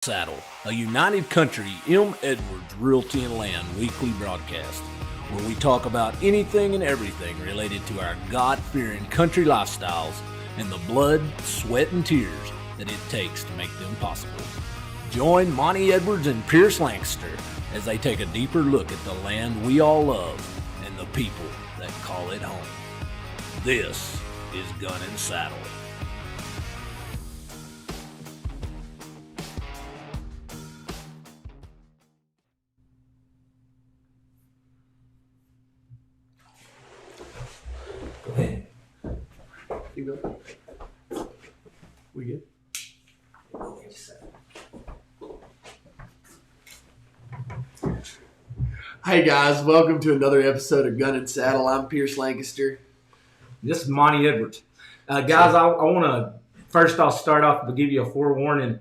Saddle, a United Country M. Edwards Realty Land weekly broadcast, where we talk about anything and everything related to our God-fearing country lifestyles and the blood, sweat, and tears that it takes to make them possible. Join Monty Edwards and Pierce Lancaster as they take a deeper look at the land we all love and the people that call it home. This is Gun and Saddle. Go ahead. Keep going. We good? Hey guys, welcome to another episode of Gun and Saddle. I'm Pierce Lancaster. This is Monty Edwards. Guys, I want to, first I'll start off to give you a forewarning.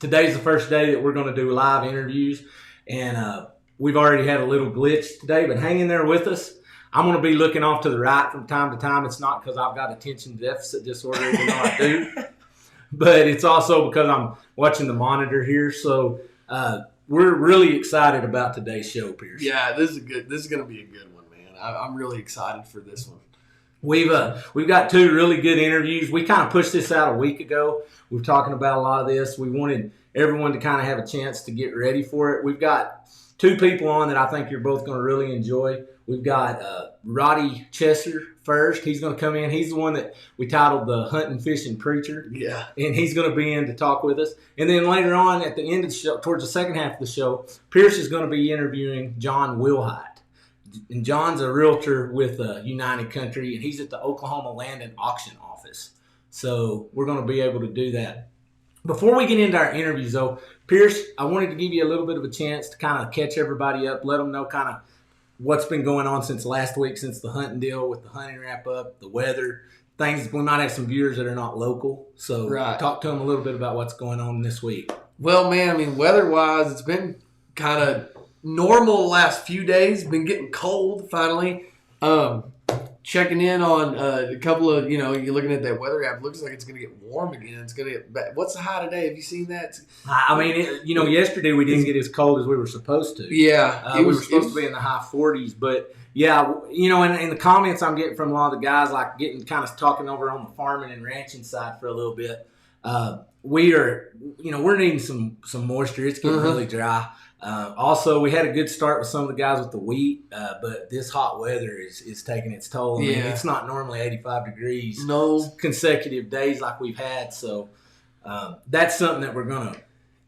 Today's the first day that we're going to do live interviews, and we've already had a little glitch today, but hang in there with us. I'm going to be looking off to the right from time to time. It's not because I've got attention deficit disorder, even though I do, but it's also because I'm watching the monitor here. So we're really excited about today's show, Pierce. Yeah, this is going to be a good one, man. I'm really excited for this one. We've got two really good interviews. We kind of pushed this out a week ago. We're talking about a lot of this. We wanted everyone to kind of have a chance to get ready for it. We've got two people on that I think you're both going to really enjoy. We've got Roddy Chesser first. He's going to come in. He's the one that we titled the Hunting, Fishing Preacher. Yeah. And he's going to be in to talk with us. And then later on at the end of the show, towards the second half of the show, Pierce is going to be interviewing John Wilhite. And John's a realtor with United Country, and he's at the Oklahoma Land and Auction Office. So we're going to be able to do that. Before we get into our interviews, though, Pierce, I wanted to give you a little bit of a chance to kind of catch everybody up, let them know kind of what's been going on since last week, since the hunting deal with the hunting wrap-up, the weather, things. We might have some viewers that are not local. So Talk to them a little bit about what's going on this week. Well, man, I mean, weather-wise, it's been kind of normal the last few days. Been getting cold finally. Checking in on a couple of, you're looking at that weather app. It looks like it's going to get warm again. It's going to get back. What's the high today? Have you seen that? I mean, yesterday we didn't get as cold as we were supposed to. Yeah. We were supposed to be in the high 40s. But, yeah, in the comments I'm getting from a lot of the guys, like getting kind of talking over on the farming and ranching side for a little bit, we're needing some moisture. It's getting really dry. Also, we had a good start with some of the guys with the wheat, but this hot weather is taking its toll. I mean, it's not normally 85 degrees consecutive days like we've had, so that's something that we're going to...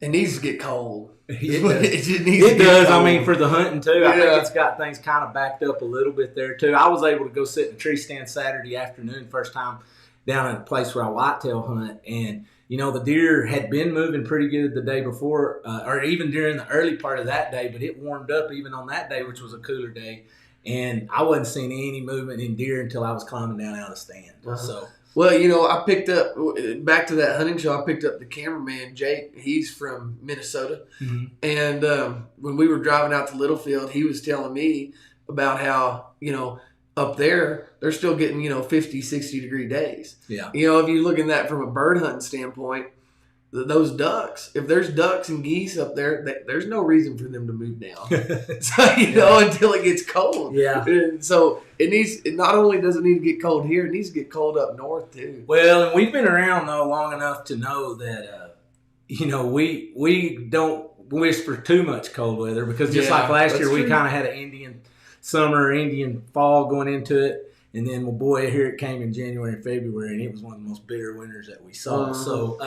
It needs to get cold. It does. I mean, for the hunting, too. Yeah. I think it's got things kind of backed up a little bit there, too. I was able to go sit in a tree stand Saturday afternoon, first time down at a place where I whitetail hunt, and... the deer had been moving pretty good the day before, or even during the early part of that day, but it warmed up even on that day, which was a cooler day. And I wasn't seeing any movement in deer until I was climbing down out of the stand. So, well, I picked up, back to that hunting show, I picked up the cameraman, Jake. He's from Minnesota. Mm-hmm. And when we were driving out to Littlefield, he was telling me about how, up there, they're still getting, 50, 60-degree days. Yeah. If you look at that from a bird hunting standpoint, those ducks, if there's ducks and geese up there, there's no reason for them to move down. So, until it gets cold. Yeah. And so it not only does it need to get cold here, it needs to get cold up north too. Well, and we've been around, though, long enough to know that, we don't wish for too much cold weather because just like last year, we kind of had an Indian summer, Indian fall going into it. And then, here it came in January and February, and it was one of the most bitter winters that we saw. So,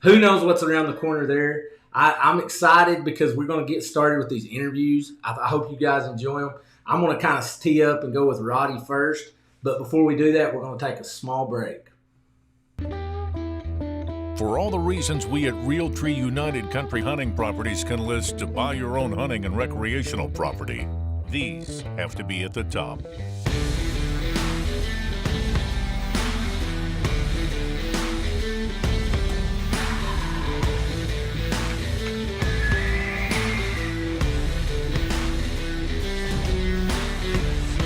who knows what's around the corner there. I'm excited because we're going to get started with these interviews. I hope you guys enjoy them. I'm going to kind of tee up and go with Roddy first. But before we do that, we're going to take a small break. For all the reasons we at Realty United Country Hunting Properties can list to buy your own hunting and recreational property, these have to be at the top.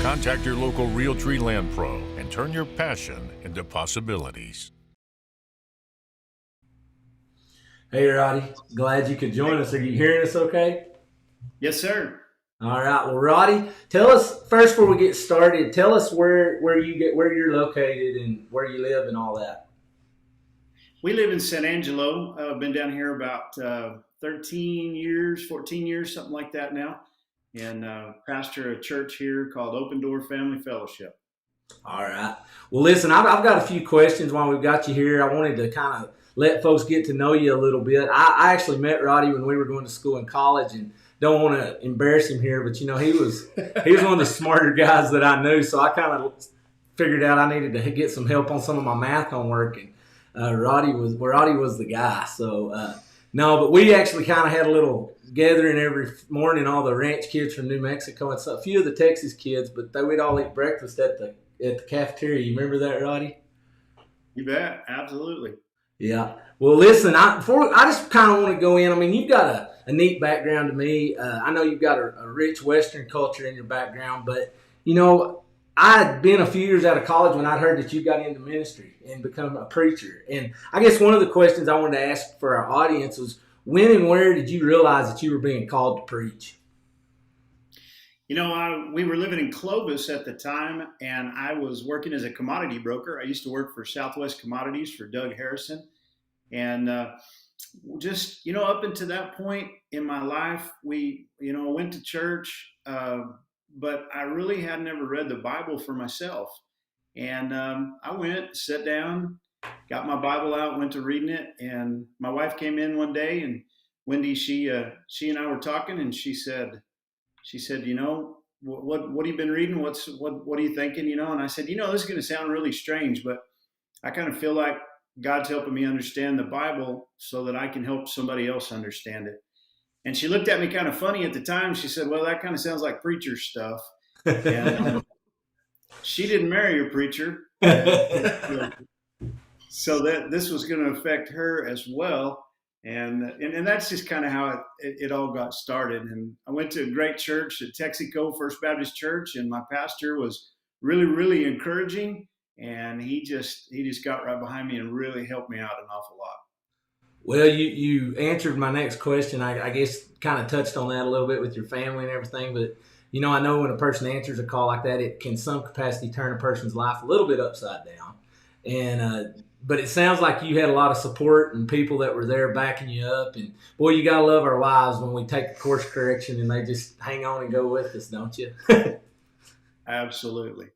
Contact your local Realty Land Pro and turn your passion into possibilities. Hey, Roddy. Glad you could join us. Are you hearing us okay? Yes, sir. All right. Well, Roddy, tell us first before we get started. Tell us where you're located and where you live and all that. We live in San Angelo. I've been down here about 13 years, 14 years, something like that now, and pastor a church here called Open Door Family Fellowship. All right. Well, listen, I've got a few questions while we've got you here. I wanted to kind of let folks get to know you a little bit. I actually met Roddy when we were going to school in college, and don't want to embarrass him here, but he was one of the smarter guys that I knew. So I kind of figured out I needed to get some help on some of my math homework, and Roddy was the guy. So no, but we actually kind of had a little gathering every morning. All the ranch kids from New Mexico and a few of the Texas kids, but we'd all eat breakfast at the cafeteria. You remember that, Roddy? You bet, absolutely. Yeah. Well, listen, I just kind of want to go in. I mean, you've got a neat background to me. I know you've got a rich Western culture in your background, but, I'd been a few years out of college when I'd heard that you got into ministry and become a preacher. And I guess one of the questions I wanted to ask for our audience was, when and where did you realize that you were being called to preach? We were living in Clovis at the time, and I was working as a commodity broker. I used to work for Southwest Commodities for Doug Harrison. And just, up until that point in my life, we, went to church, but I really had never read the Bible for myself. And I went, sat down, got my Bible out, went to reading it. And my wife came in one day, and Wendy, she and I were talking, and she said, what have you been reading? What are you thinking? And I said, this is going to sound really strange, but I kind of feel like God's helping me understand the Bible so that I can help somebody else understand it. And she looked at me kind of funny at the time. She said, well, that kind of sounds like preacher stuff. And she didn't marry a preacher. So that this was going to affect her as well. And that's just kind of how it all got started. And I went to a great church at Texaco First Baptist Church, and my pastor was really, really encouraging. And he just got right behind me and really helped me out an awful lot. Well, you answered my next question. I guess kind of touched on that a little bit with your family and everything. But, I know when a person answers a call like that, it can some capacity turn a person's life a little bit upside down. And but it sounds like you had a lot of support and people that were there backing you up. And, boy, you got to love our wives when we take a course correction and they just hang on and go with us, don't you? Absolutely.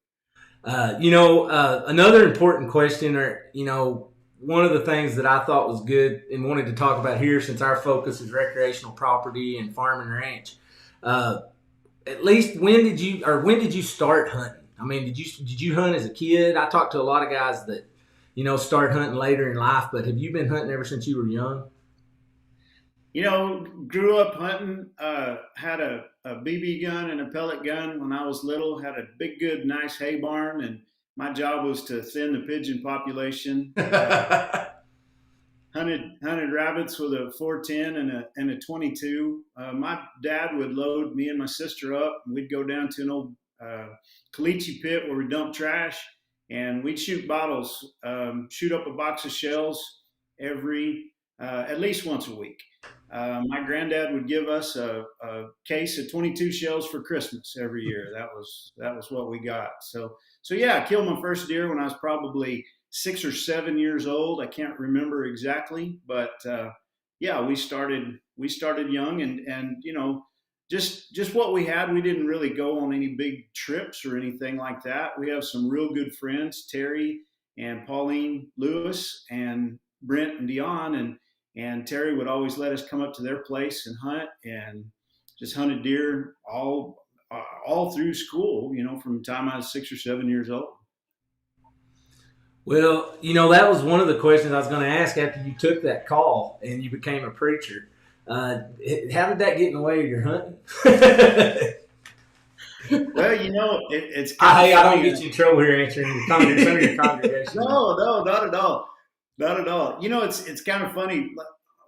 Another important question, one of the things that I thought was good and wanted to talk about here, since our focus is recreational property and farm and ranch, at least when did you start hunting? I mean, did you hunt as a kid? I talked to a lot of guys that, start hunting later in life, but have you been hunting ever since you were young? Grew up hunting, had a BB gun and a pellet gun when I was little, had a big, good, nice hay barn, and my job was to thin the pigeon population. Hunted rabbits with a 410 and a 22. My dad would load me and my sister up, and we'd go down to an old caliche pit where we dump trash, and we'd shoot bottles, shoot up a box of shells at least once a week. My granddad would give us a case of 22 shells for Christmas every year. That was what we got. So yeah, I killed my first deer when I was probably 6 or 7 years old. I can't remember exactly, but yeah, we started young, and just what we had. We didn't really go on any big trips or anything like that. We have some real good friends, Terry and Pauline Lewis and Brent and Dion, and Terry would always let us come up to their place and hunt, and just hunted deer all through school, from the time I was 6 or 7 years old. Well, that was one of the questions I was going to ask after you took that call and you became a preacher. How did that get in the way of your hunting? Well, it's I don't get you in trouble here answering some of your congregation. No, not at all. Not at all. It's kind of funny.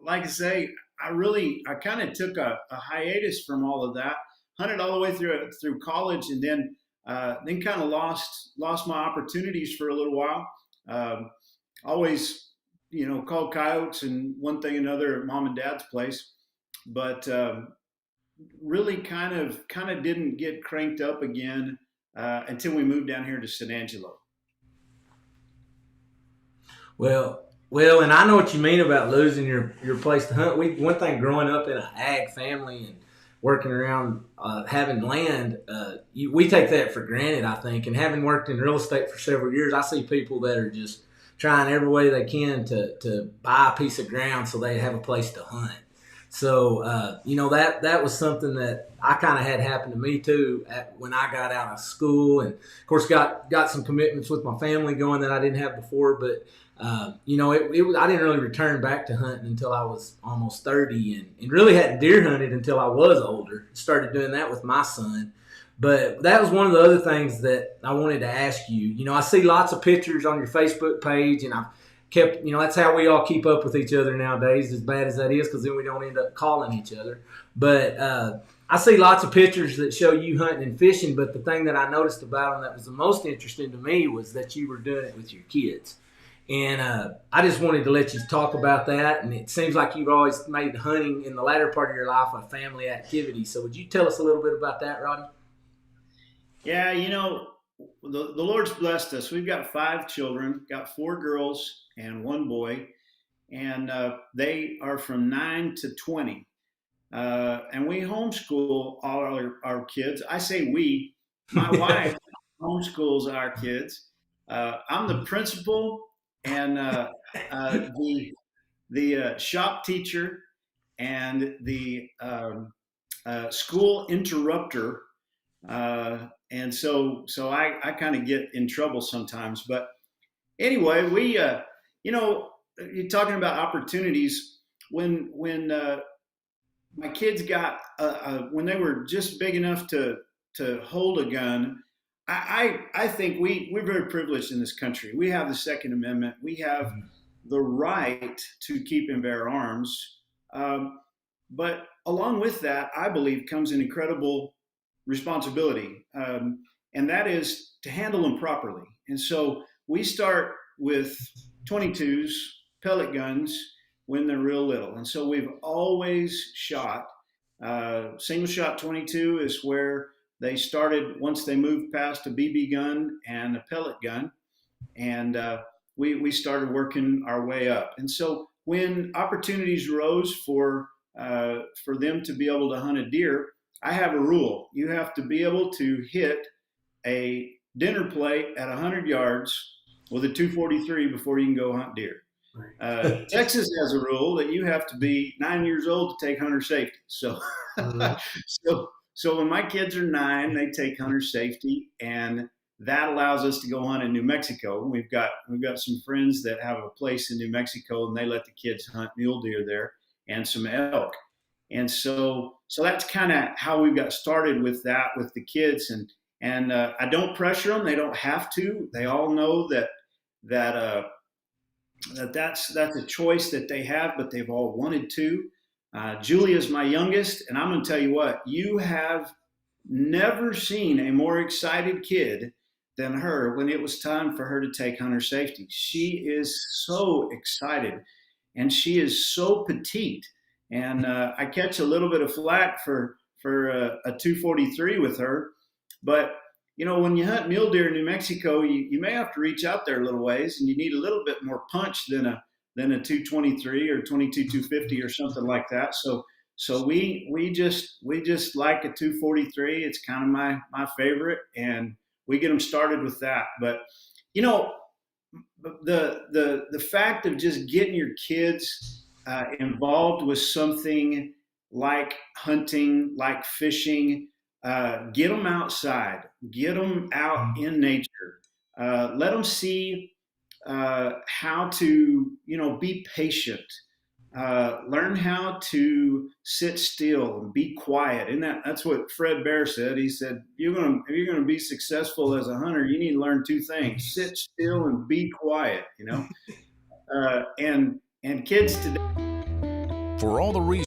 Like I say, I kind of took a hiatus from all of that. Hunted all the way through college, and then kind of lost my opportunities for a little while. Always called coyotes and one thing and another at mom and dad's place, but really kind of didn't get cranked up again until we moved down here to San Angelo. Well, and I know what you mean about losing your place to hunt. One thing growing up in an ag family and working around having land, we take that for granted, I think. And having worked in real estate for several years, I see people that are just trying every way they can to buy a piece of ground so they have a place to hunt. So, that was something that I kind of had happen to me too when I got out of school, and of course got some commitments with my family going that I didn't have before. But I didn't really return back to hunting until I was almost 30, and really hadn't deer hunted until I was older. Started doing that with my son. But that was one of the other things that I wanted to ask you. I see lots of pictures on your Facebook page, and I've kept, that's how we all keep up with each other nowadays, as bad as that is, because then we don't end up calling each other. But I see lots of pictures that show you hunting and fishing, but the thing that I noticed about them that was the most interesting to me was that you were doing it with your kids. And I just wanted to let you talk about that. And it seems like you've always made hunting in the latter part of your life a family activity. So would you tell us a little bit about that, Roddy? Yeah, the Lord's blessed us. We've got 5 children, got 4 girls and 1 boy, and they are from 9 to 20. And we homeschool all our kids. I say we. My wife homeschools our kids. I'm the principal and the shop teacher and the school interrupter. And so I kind of get in trouble sometimes. But anyway, we, you're talking about opportunities. When my kids got, when they were just big enough to hold a gun, I think we're very privileged in this country. We have the Second Amendment. We have the right to keep and bear arms. But along with that, I believe comes an incredible responsibility, and that is to handle them properly. And so we start with 22s, pellet guns, when they're real little. And so we've always shot. Single shot 22 is where they started once they moved past a BB gun and a pellet gun. And we started working our way up. And so when opportunities rose for them to be able to hunt a deer, I have a rule. You have to be able to hit a dinner plate at 100 yards with a 243 before you can go hunt deer. Texas has a rule that you have to be 9 years old to take hunter safety. So, so when my kids are 9, they take hunter safety, and that allows us to go hunt in New Mexico. We've got some friends that have a place in New Mexico, and they let the kids hunt mule deer there and some elk. And so that's kind of how we got started with that with the kids. And I don't pressure them; they don't have to. They all know that's a choice that they have, but they've all wanted to. Julia's my youngest, and I'm going to tell you what: you have never seen a more excited kid than her when it was time for her to take hunter safety. She is so excited, and she is so petite. And I catch a little bit of flack for a 243 with her. But, when you hunt mule deer in New Mexico, you may have to reach out there a little ways, and you need a little bit more punch than a 223 or 22-250 or something like that. So we just like a 243. It's kind of my favorite, and we get them started with that. But, the fact of just getting your kids involved with something like hunting, like fishing, get them outside, get them out in nature, let them see how to, be patient, learn how to sit still and be quiet. And that's what Fred Bear said. He said, if you're gonna be successful as a hunter, you need to learn 2 things: sit still and be quiet. And kids today. For all the reasons.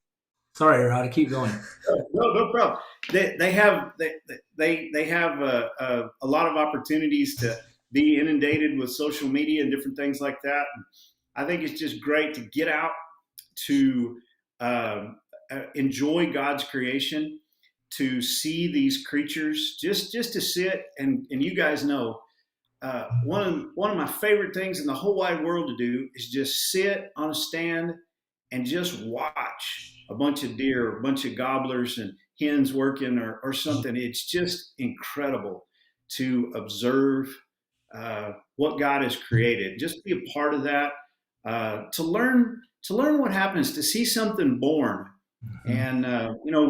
Sorry, Roddy, keep going. No problem. They have a lot of opportunities to be inundated with social media and different things like that. I think it's just great to get out to enjoy God's creation, to see these creatures, just to sit and you guys know, one of my favorite things in the whole wide world to do is just sit on a stand and just watch a bunch of deer, a bunch of gobblers and hens working or something. It's just incredible to observe what God has created. Just be a part of that, to learn what happens, to see something born. And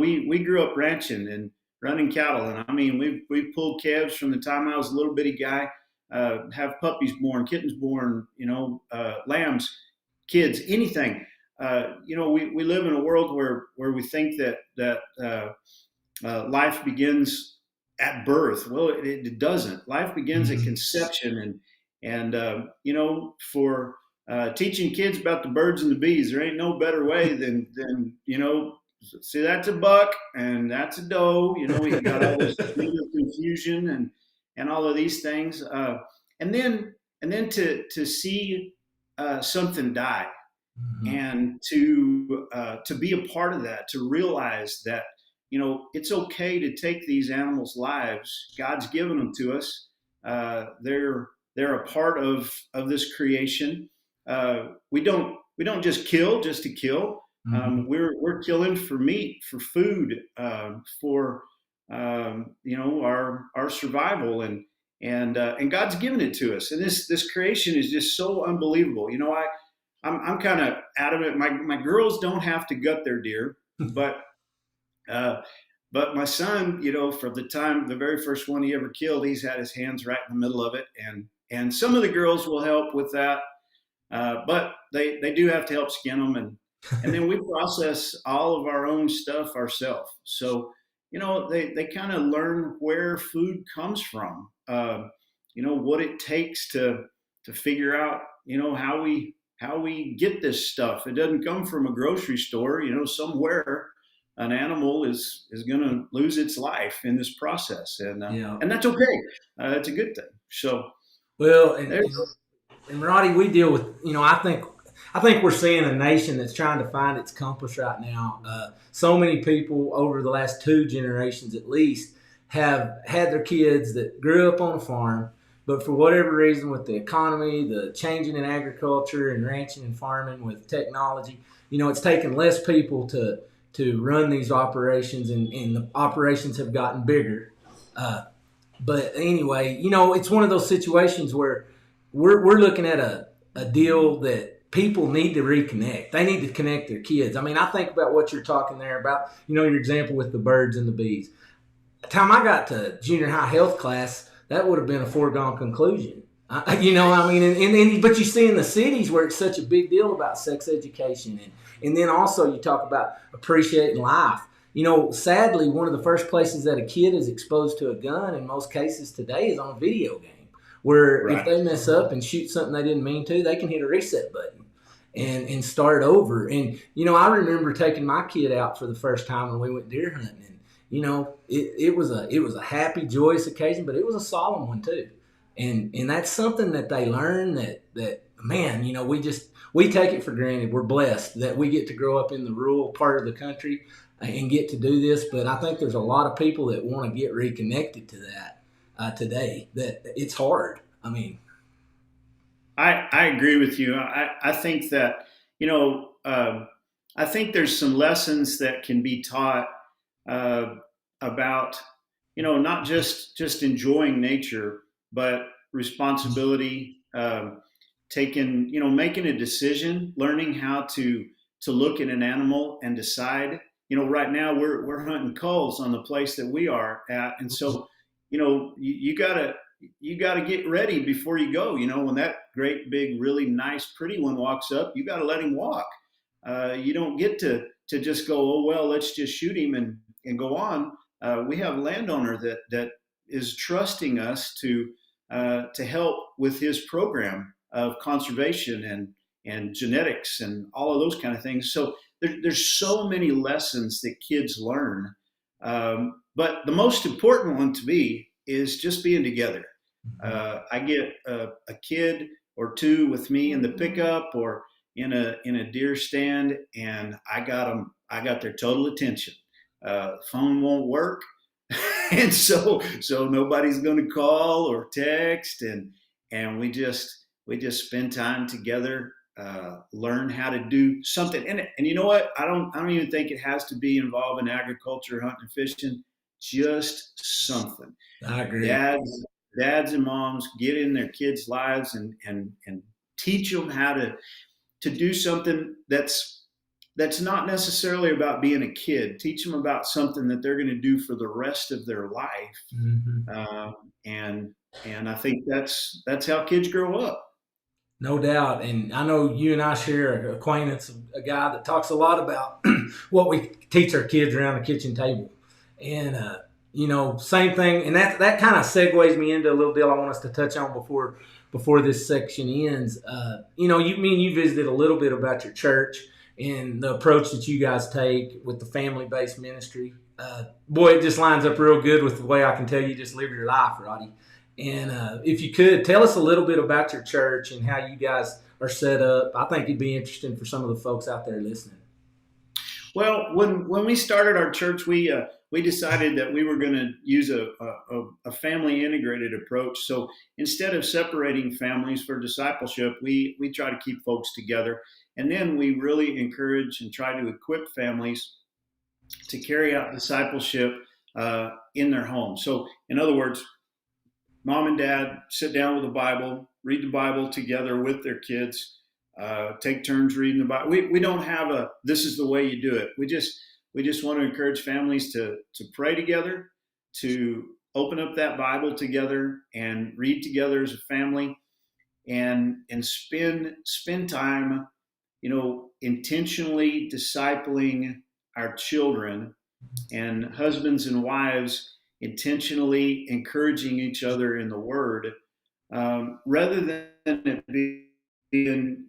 we grew up ranching and running cattle, and I mean we've pulled calves from the time I was a little bitty guy. Have puppies born, kittens born, lambs, kids, anything. We live in a world where we think that life begins at birth. Well, it doesn't. Life begins at conception, and for teaching kids about the birds and the bees, there ain't no better way than see, that's a buck and that's a doe. We got all this confusion and all of these things, and then to see something die, and to be a part of that, to realize that it's okay to take these animals' lives. God's given them to us. They're a part of this creation. We don't just kill just to kill. We're killing for meat, for food, for our survival, and God's given it to us. And this creation is just so unbelievable. I'm kind of adamant. My girls don't have to gut their deer, but my son, from the very first one he ever killed, he's had his hands right in the middle of it, and some of the girls will help with that, but they do have to help skin them, and then we process all of our own stuff ourselves. So they kind of learn where food comes from, what it takes to figure out how we get this stuff. It doesn't come from a grocery store. Somewhere an animal is going to lose its life in this process, and that's okay. It's a good thing. So, well, and Roddy, we deal with, I think we're seeing a nation that's trying to find its compass right now. So many people over the last 2 generations at least have had their kids that grew up on a farm, but for whatever reason, with the economy, the changing in agriculture and ranching and farming with technology, it's taken less people to run these operations, and the operations have gotten bigger. But anyway, it's one of those situations where we're looking at a deal that people need to reconnect. They need to connect their kids. I mean, I think about what you're talking there about, your example with the birds and the bees. By the time I got to junior high health class, that would have been a foregone conclusion. But you see in the cities where it's such a big deal about sex education, and then also you talk about appreciating life. Sadly, one of the first places that a kid is exposed to a gun in most cases today is on a video game, where if they mess up and shoot something they didn't mean to, they can hit a reset button and start over. And, I remember taking my kid out for the first time when we went deer hunting, and, it was a happy, joyous occasion, but it was a solemn one too. And that's something that they learn that man, we take it for granted. We're blessed that we get to grow up in the rural part of the country and get to do this. But I think there's a lot of people that want to get reconnected to that today, that it's hard. I mean, I agree with you. I think that, I think there's some lessons that can be taught about, not just enjoying nature, but responsibility, making a decision, learning how to look at an animal and decide. Right now we're hunting culls on the place that we are at, and so you gotta get ready before you go. When that great big really nice pretty one walks up, you gotta let him walk. You don't get to just go, oh well, let's just shoot him and go on. We have a landowner that is trusting us to help with his program of conservation and genetics and all of those kind of things. So there's so many lessons that kids learn. But the most important one to me is just being together. I get a kid or two with me in the pickup or in a deer stand, and I got their total attention. Phone won't work, and so nobody's going to call or text, and we just spend time together, learn how to do something. And you know what? I don't even think it has to be involved in agriculture, hunting, and fishing. Just something. I agree. Dads and moms get in their kids' lives and teach them how to do something that's not necessarily about being a kid. Teach them about something that they're going to do for the rest of their life. Mm-hmm. And I think that's how kids grow up. No doubt. And I know you and I share an acquaintance, a guy that talks a lot about what we teach our kids around the kitchen table. And, same thing. And that kind of segues me into a little deal I want us to touch on before this section ends. You visited a little bit about your church and the approach that you guys take with the family-based ministry. Boy, it just lines up real good with the way I can tell you just live your life, Roddy. And if you could, tell us a little bit about your church and how you guys are set up. I think it'd be interesting for some of the folks out there listening. Well, when we started our church, we decided that we were going to use a family integrated approach. So instead of separating families for discipleship, we try to keep folks together. And then we really encourage and try to equip families to carry out discipleship in their home. So in other words, mom and dad sit down with the Bible, read the Bible together with their kids, take turns reading the Bible. We don't have this is the way you do it. We just want to encourage families to pray together, to open up that Bible together and read together as a family, and spend time, intentionally discipling our children, and husbands and wives intentionally encouraging each other in the Word, rather than it being,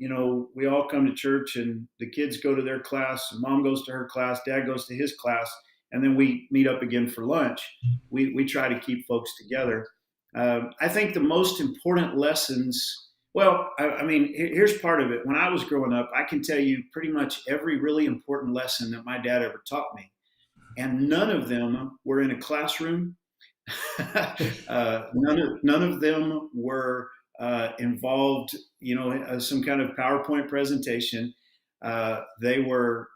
we all come to church and the kids go to their class, mom goes to her class, dad goes to his class, and then we meet up again for lunch. We try to keep folks together. I think the most important lessons, here's part of it. When I was growing up, I can tell you pretty much every really important lesson that my dad ever taught me. And none of them were in a classroom. None of them were involved, some kind of PowerPoint presentation. They were,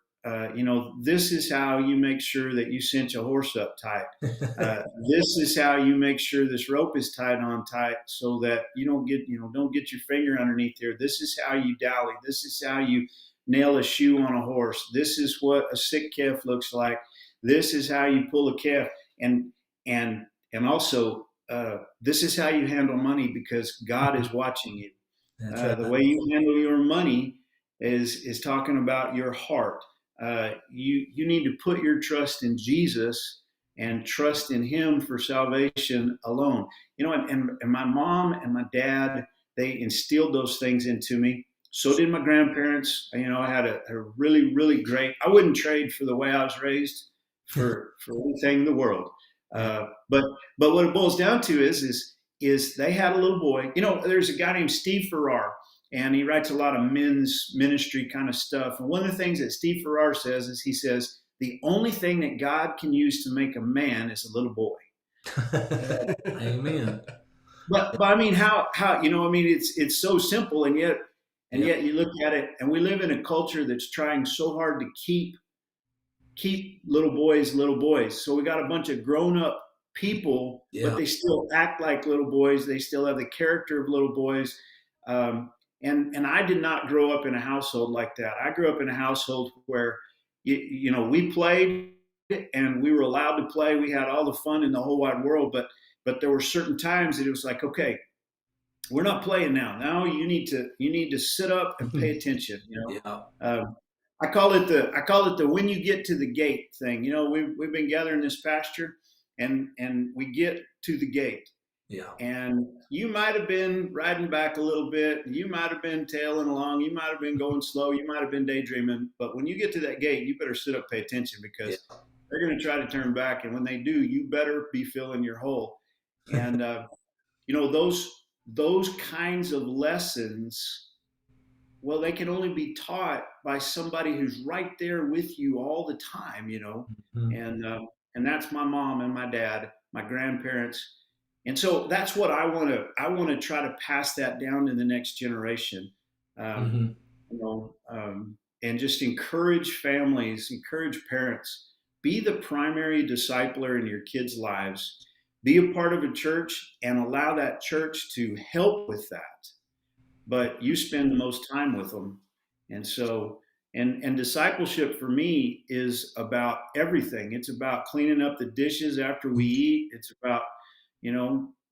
this is how you make sure that you cinch a horse up tight. This is how you make sure this rope is tied on tight so that you don't get your finger underneath there. This is how you dally. This is how you nail a shoe on a horse. This is what a sick calf looks like. This is how you pull a calf, and also this is how you handle money, because God is watching you. Right. The way you handle your money is talking about your heart. You need to put your trust in Jesus and trust in Him for salvation alone. And my mom and my dad, they instilled those things into me. So did my grandparents. I had a really, really great. I wouldn't trade for the way I was raised for anything in the world. But what it boils down to is they had a little boy. There's a guy named Steve Farrar, and he writes a lot of men's ministry kind of stuff. And one of the things that Steve Farrar says is, he says, the only thing that God can use to make a man is a little boy. Amen. But I mean, how it's so simple, and yet you look at it, and we live in a culture that's trying so hard to keep little boys. So we got a bunch of grown up people, but they still act like little boys. They still have the character of little boys. And I did not grow up in a household like that. I grew up in a household where, we played and we were allowed to play. We had all the fun in the whole wide world, but there were certain times that it was like, okay, we're not playing now. Now you need to sit up and pay attention. I call it the when you get to the gate thing. We've been gathering this pasture, and we get to the gate. Yeah. And you might have been riding back a little bit. You might have been tailing along. You might have been going slow. You might have been daydreaming. But when you get to that gate, you better sit up, pay attention, because they're going to try to turn back. And when they do, you better be filling your hole. And those those kinds of lessons, well, they can only be taught by somebody who's right there with you all the time, and that's my mom and my dad, my grandparents. And so that's what I want to try to pass that down to the next generation. um, and just encourage families, encourage parents, be the primary discipler in your kids' lives, be a part of a church and allow that church to help with that. But you spend the most time with them. And so, and discipleship for me is about everything. It's about cleaning up the dishes after we eat. It's about,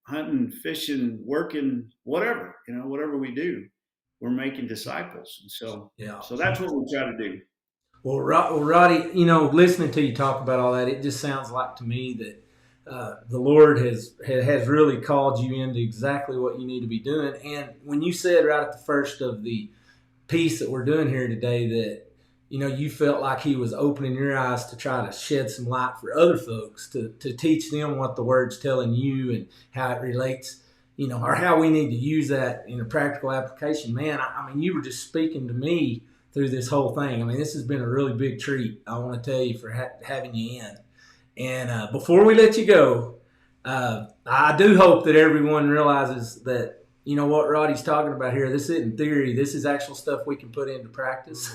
hunting, fishing, working, whatever, whatever we do, we're making disciples. And so, so that's what we try to do. Well, Roddy, listening to you talk about all that, it just sounds like to me that the Lord has really called you into exactly what you need to be doing. And when you said right at the first of the piece that we're doing here today that, you felt like he was opening your eyes to try to shed some light for other folks, to teach them what the Word's telling you and how it relates, or how we need to use that in a practical application. Man, I mean, you were just speaking to me through this whole thing. I mean, this has been a really big treat, I want to tell you, for having you in. And before we let you go, I do hope that everyone realizes that, what Roddy's talking about here, this isn't theory. This is actual stuff we can put into practice.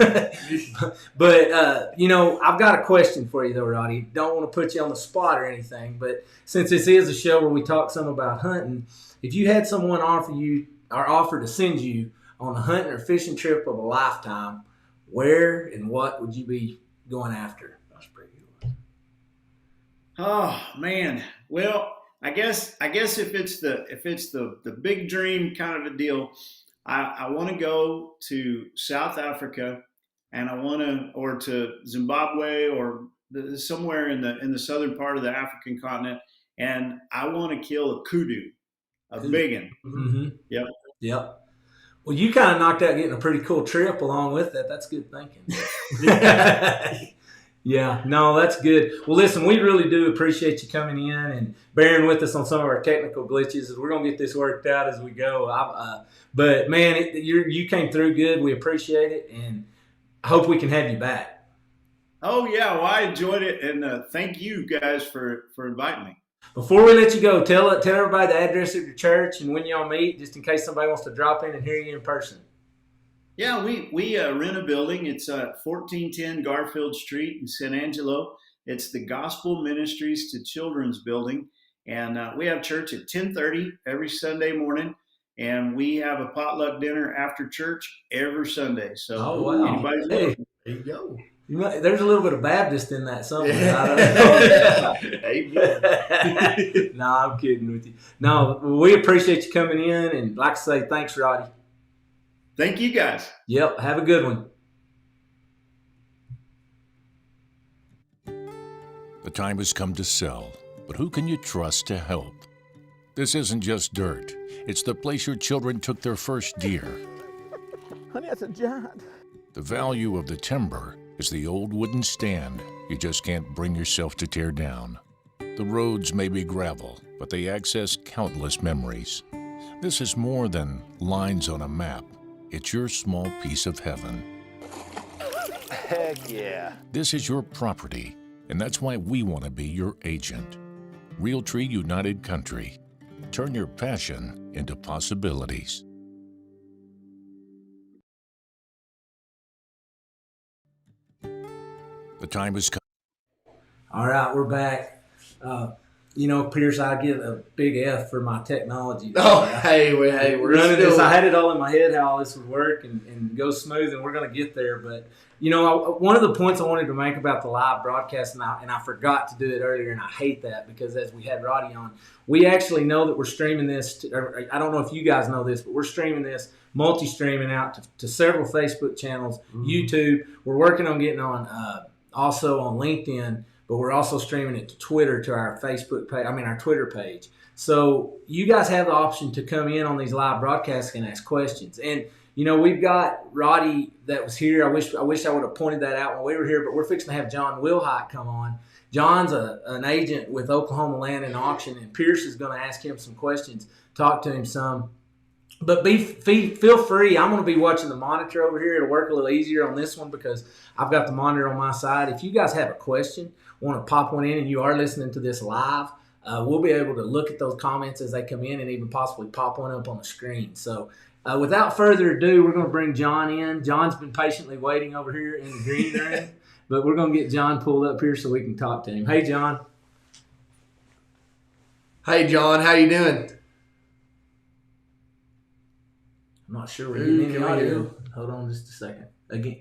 But, I've got a question for you, though, Roddy. Don't want to put you on the spot or anything, but since this is a show where we talk some about hunting, if you had someone offer to send you on a hunting or fishing trip of a lifetime, where and what would you be going after? That's pretty good. Oh man, well, I guess if it's the big dream kind of a deal, I want to go to South Africa, and or to Zimbabwe or somewhere in the southern part of the African continent, and I want to kill a kudu, a big one. Mm-hmm. Yep. Well, you kind of knocked out getting a pretty cool trip along with that. That's good thinking. Yeah, no, that's good. Well, listen, we really do appreciate you coming in and bearing with us on some of our technical glitches. We're going to get this worked out as we go. But, man, you came through good. We appreciate it, and I hope we can have you back. Oh, yeah, well, I enjoyed it, and thank you guys for inviting me. Before we let you go, tell everybody the address of your church and when y'all meet, just in case somebody wants to drop in and hear you in person. Yeah, we rent a building. It's 1410 Garfield Street in San Angelo. It's the Gospel Ministries to Children's building, and we have church at 10:30 every Sunday morning, and we have a potluck dinner after church every Sunday. So, oh wow, anybody's welcome. There you go. There's a little bit of Baptist in that somewhere. Amen. No, I'm kidding with you. No, we appreciate you coming in, and like I say, thanks, Roddy. Thank you, guys. Yep, have a good one. The time has come to sell, but who can you trust to help? This isn't just dirt. It's the place your children took their first deer. Honey, that's a giant. The value of the timber is the old wooden stand you just can't bring yourself to tear down. The roads may be gravel, but they access countless memories. This is more than lines on a map. It's your small piece of heaven. Heck yeah. This is your property, and that's why we want to be your agent. Realty United Country. Turn your passion into possibilities. The time has come. All right, we're back. Pierce, I get a big F for my technology. Oh, hey, we're running this. I had it all in my head how all this would work and go smooth, and we're going to get there. But, one of the points I wanted to make about the live broadcast, and I forgot to do it earlier, and I hate that because as we had Roddy on, we actually know that we're streaming this. I don't know if you guys know this, but we're streaming this, multi-streaming out to several Facebook channels, YouTube. We're working on getting on also on LinkedIn. But we're also streaming it to Twitter, to our Facebook page, our Twitter page. So you guys have the option to come in on these live broadcasts and ask questions. And, we've got Roddy that was here. I wish I would have pointed that out when we were here, but we're fixing to have John Wilhite come on. John's an agent with Oklahoma Land and Auction, and Pierce is going to ask him some questions, talk to him some. But feel free. I'm going to be watching the monitor over here. It'll work a little easier on this one because I've got the monitor on my side. If you guys have a question, want to pop one in, and you are listening to this live, we'll be able to look at those comments as they come in and even possibly pop one up on the screen. So without further ado, we're going to bring John in. John's been patiently waiting over here in the green room, but we're going to get John pulled up here so we can talk to him. Hey, John. Hey, John. How you doing? I'm not sure we're getting any audio. Hold on just a second. Again.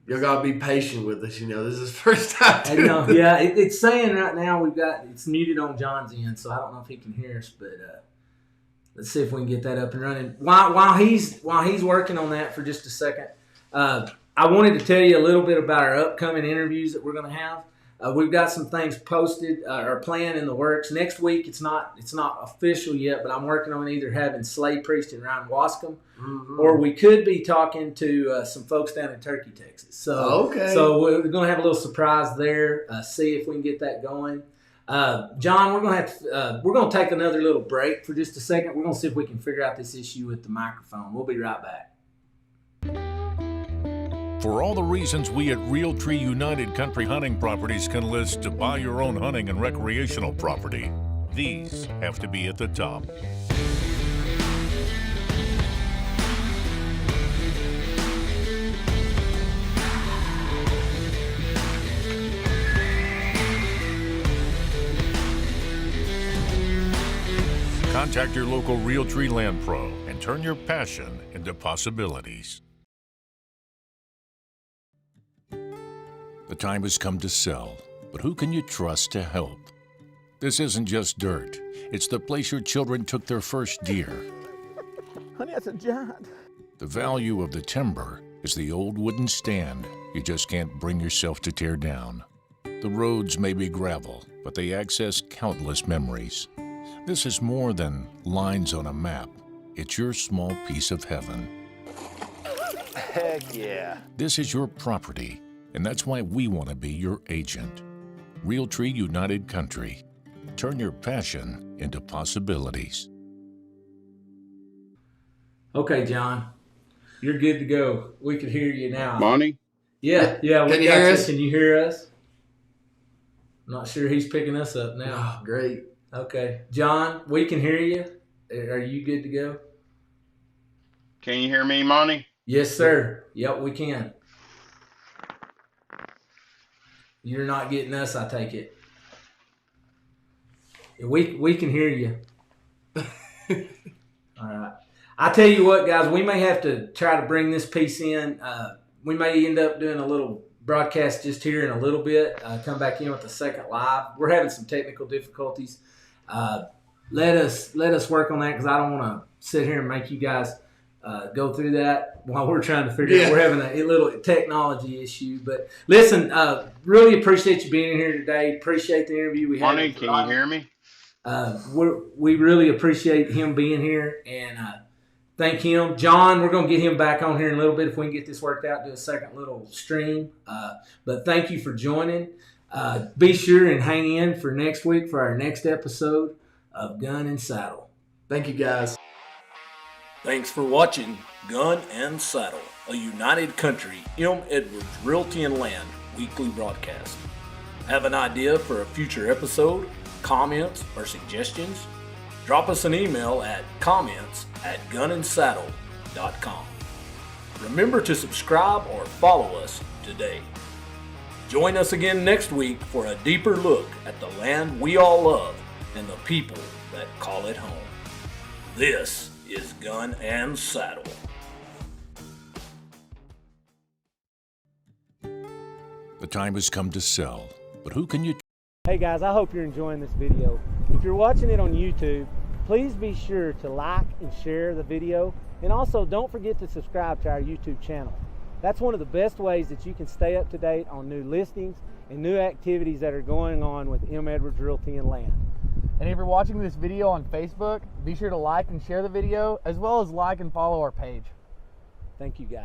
You gotta be patient with us. You know, this is the first time. Yeah, it's saying right now it's muted on John's end, so I don't know if he can hear us. But let's see if we can get that up and running. While he's working on that for just a second, I wanted to tell you a little bit about our upcoming interviews that we're going to have. We've got some things posted or planned in the works. Next week, it's not official yet, but I'm working on either having Slade Priest and Ryan Wascom, or we could be talking to some folks down in Turkey, Texas. So we're going to have a little surprise there. See if we can get that going. John, we're going to take another little break for just a second. We're going to see if we can figure out this issue with the microphone. We'll be right back. For all the reasons we at Realty United Country Hunting Properties can list to buy your own hunting and recreational property, these have to be at the top. Contact your local Realty Land Pro and turn your passion into possibilities. The time has come to sell, but who can you trust to help? This isn't just dirt. It's the place your children took their first deer. Honey, that's a giant. The value of the timber is the old wooden stand you just can't bring yourself to tear down. The roads may be gravel, but they access countless memories. This is more than lines on a map. It's your small piece of heaven. Heck yeah. This is your property, and that's why we want to be your agent. Realty United Country. Turn your passion into possibilities. Okay, John. You're good to go. We can hear you now. Monty? Yeah. We Can you got hear you. us? Can you hear us? I'm not sure he's picking us up now. Oh, great. Okay. John, we can hear you. Are you good to go? Can you hear me, Monty? Yes, sir. Yep, we can. You're not getting us, I take it. We can hear you. All right. I tell you what, guys, we may have to try to bring this piece in. We may end up doing a little broadcast just here in a little bit. Come back in with a second live. We're having some technical difficulties. Let us work on that because I don't want to sit here and make you guys go through that while we're trying to figure out. We're having a little technology issue. But listen, really appreciate you being in here today. Appreciate the interview we had. Monty, can you hear me? We really appreciate him being here and thank him. John, we're going to get him back on here in a little bit if we can get this worked out, do a second little stream. But thank you for joining. Be sure and hang in for next week for our next episode of Gun and Saddle. Thank you, guys. Thanks for watching Gun and Saddle, a United Country M. Edwards Realty and Land weekly broadcast. Have an idea for a future episode, comments, or suggestions? Drop us an email at comments@gunandsaddle.com. Remember to subscribe or follow us today. Join us again next week for a deeper look at the land we all love and the people that call it home. This is Gun and Saddle. The time has come to sell, but who can you Hey guys, I hope you're enjoying this video. If you're watching it on YouTube, please be sure to like and share the video, and also don't forget to subscribe to our YouTube channel. That's one of the best ways that you can stay up to date on new listings and new activities that are going on with M. Edwards Realty and Land. And if you're watching this video on Facebook, be sure to like and share the video, as well as like and follow our page. Thank you guys.